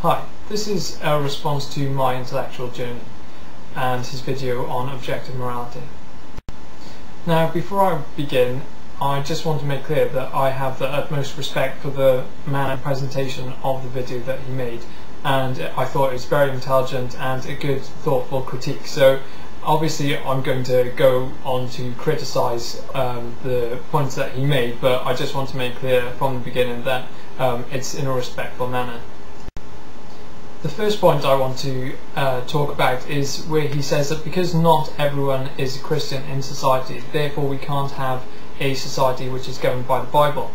Hi, this is a response to Myintellectualjourny and his video on objective morality. Now, before I begin, I just want to make clear that I have the utmost respect for the manner and presentation of the video that he made, and I thought it was very intelligent and a good, thoughtful critique. So obviously I'm going to go on to criticise the points that he made, but I just want to make clear from the beginning that it's in a respectful manner. The first point I want to talk about is where he says that because not everyone is a Christian in society, therefore we can't have a society which is governed by the Bible.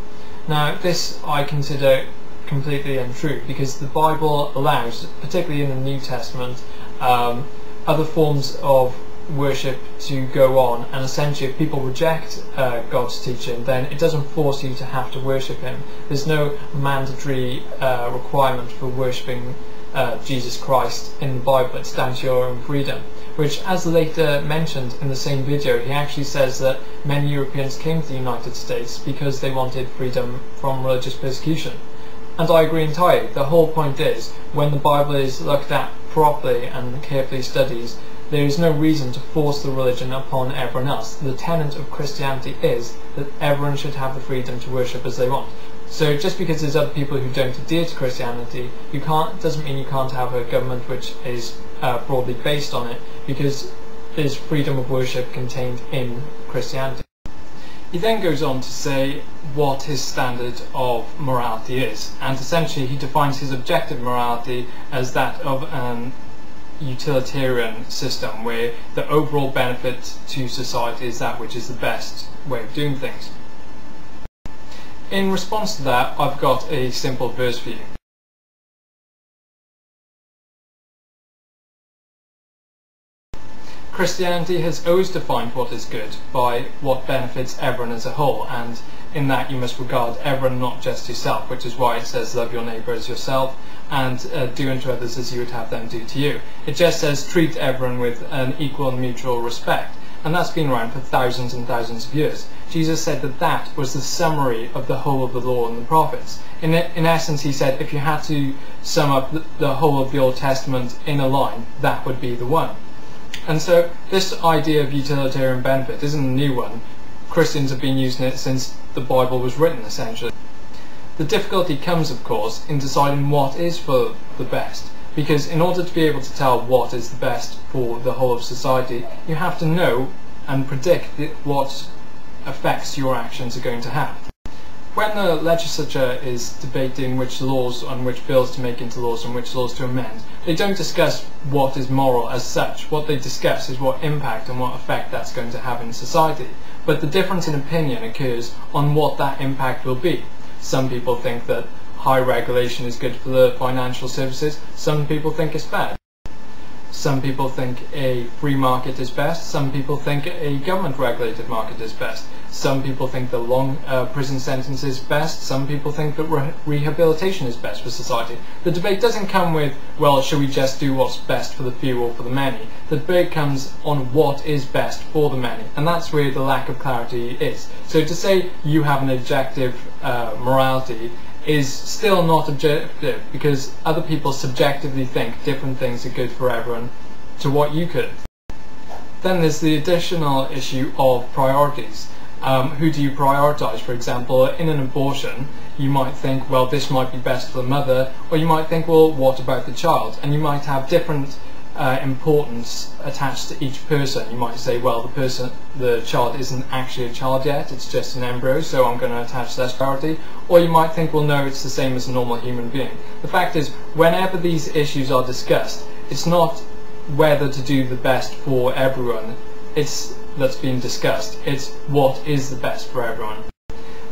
Now, this I consider completely untrue, because the Bible allows, particularly in the New Testament, other forms of worship to go on, and essentially if people reject God's teaching, then it doesn't force you to have to worship him. There's no mandatory requirement for worshipping Jesus Christ in the Bible. It's down to your own freedom, which, as later mentioned in the same video, he actually says that many Europeans came to the United States because they wanted freedom from religious persecution. And I agree entirely. The whole point is, when the Bible is looked at properly and carefully studied, there is no reason to force the religion upon everyone else. The tenet of Christianity is that everyone should have the freedom to worship as they want. So just because there's other people who don't adhere to Christianity, doesn't mean you can't have a government which is broadly based on it, because there's freedom of worship contained in Christianity. He then goes on to say what his standard of morality is, and essentially he defines his objective morality as that of an utilitarian system, where the overall benefit to society is that which is the best way of doing things. In response to that, I've got a simple verse for you. Christianity has always defined what is good by what benefits everyone as a whole, and in that you must regard everyone, not just yourself, which is why it says love your neighbour as yourself and do unto others as you would have them do to you. It just says treat everyone with an equal and mutual respect, and that's been around for thousands and thousands of years. Jesus said that that was the summary of the whole of the law and the prophets. In essence, he said if you had to sum up the whole of the Old Testament in a line, that would be the one. And so this idea of utilitarian benefit isn't a new one. Christians have been using it since the Bible was written, essentially. The difficulty comes, of course, in deciding what is for the best, because in order to be able to tell what is the best for the whole of society, you have to know and predict what effects your actions are going to have. When the legislature is debating which laws and which bills to make into laws and which laws to amend, they don't discuss what is moral as such. What they discuss is what impact and what effect that's going to have in society. But the difference in opinion occurs on what that impact will be. Some people think that high regulation is good for the financial services. Some people think it's bad. Some people think a free market is best. Some people think a government-regulated market is best. Some people think the long prison sentence is best. Some people think that rehabilitation is best for society. The debate doesn't come with, well, should we just do what's best for the few or for the many? The debate comes on what is best for the many, and that's where the lack of clarity is. So to say you have an objective morality is still not objective, because other people subjectively think different things are good for everyone to what you could. Then there's the additional issue of priorities. Who do you prioritise? For example, in an abortion, you might think, well, this might be best for the mother, or you might think, well, what about the child? And you might have different importance attached to each person. You might say, well, the child isn't actually a child yet, it's just an embryo, so I'm going to attach less priority. Or you might think, well, no, it's the same as a normal human being. The fact is, whenever these issues are discussed, it's not whether to do the best for everyone that's being discussed, it's what is the best for everyone.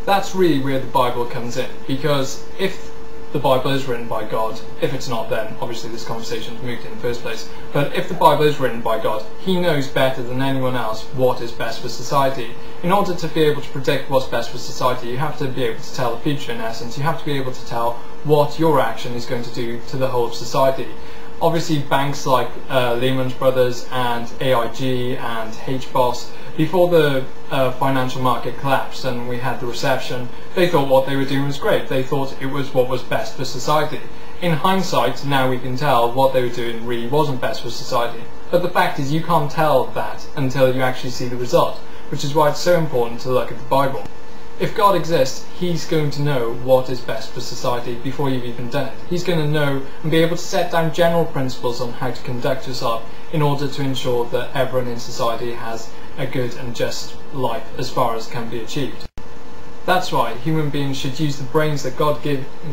That's really where the Bible comes in, because if the Bible is written by God, if it's not, then obviously this conversation is moot in the first place, but if the Bible is written by God, he knows better than anyone else what is best for society. In order to be able to predict what's best for society, you have to be able to tell the future. In essence, you have to be able to tell what your action is going to do to the whole of society. Obviously banks like Lehman Brothers and AIG and HBOS, Before the financial market collapsed and we had the recession, they thought what they were doing was great. They thought it was what was best for society. In hindsight, now we can tell what they were doing really wasn't best for society. But the fact is, you can't tell that until you actually see the result, which is why it's so important to look at the Bible. If God exists, He's going to know what is best for society before you've even done it. He's going to know and be able to set down general principles on how to conduct yourself in order to ensure that everyone in society has a good and just life as far as can be achieved. That's why human beings should use the brains that God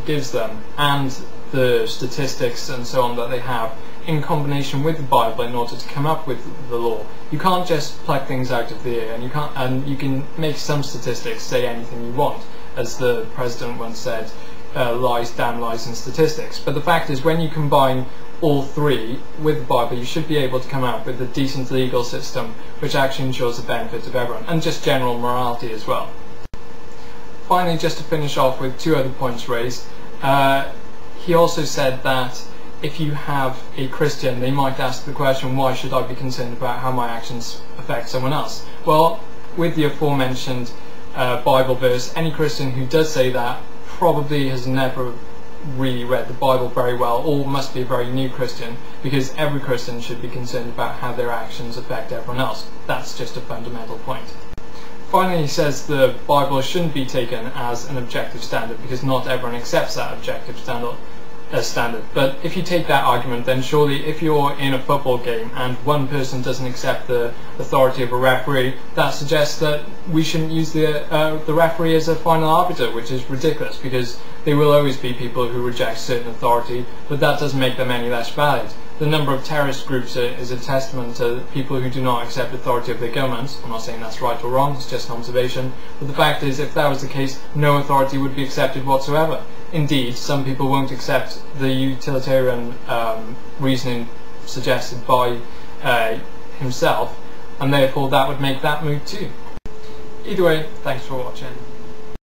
gives them and the statistics and so on that they have in combination with the Bible in order to come up with the law. You can't just pluck things out of the air, and you can make some statistics say anything you want, as the president once said, lies, damn lies and statistics. But the fact is, when you combine all three with the Bible, you should be able to come up with a decent legal system which actually ensures the benefit of everyone, and just general morality as well. Finally, just to finish off with two other points raised, he also said that if you have a Christian, they might ask the question, why should I be concerned about how my actions affect someone else? Well, with the aforementioned Bible verse, any Christian who does say that probably has never really read the Bible very well, or must be a very new Christian, because every Christian should be concerned about how their actions affect everyone else. That's just a fundamental point. Finally, he says the Bible shouldn't be taken as an objective standard, because not everyone accepts that objective standard. But if you take that argument, then surely if you're in a football game and one person doesn't accept the authority of a referee, that suggests that we shouldn't use the referee as a final arbiter, which is ridiculous, because there will always be people who reject certain authority, but that doesn't make them any less valid. The number of terrorist groups is a testament to people who do not accept authority of their governments. I'm not saying that's right or wrong, it's just an observation. But the fact is, if that was the case, no authority would be accepted whatsoever. Indeed, some people won't accept the utilitarian reasoning suggested by himself, and therefore that would make that moot too. Either way, thanks for watching.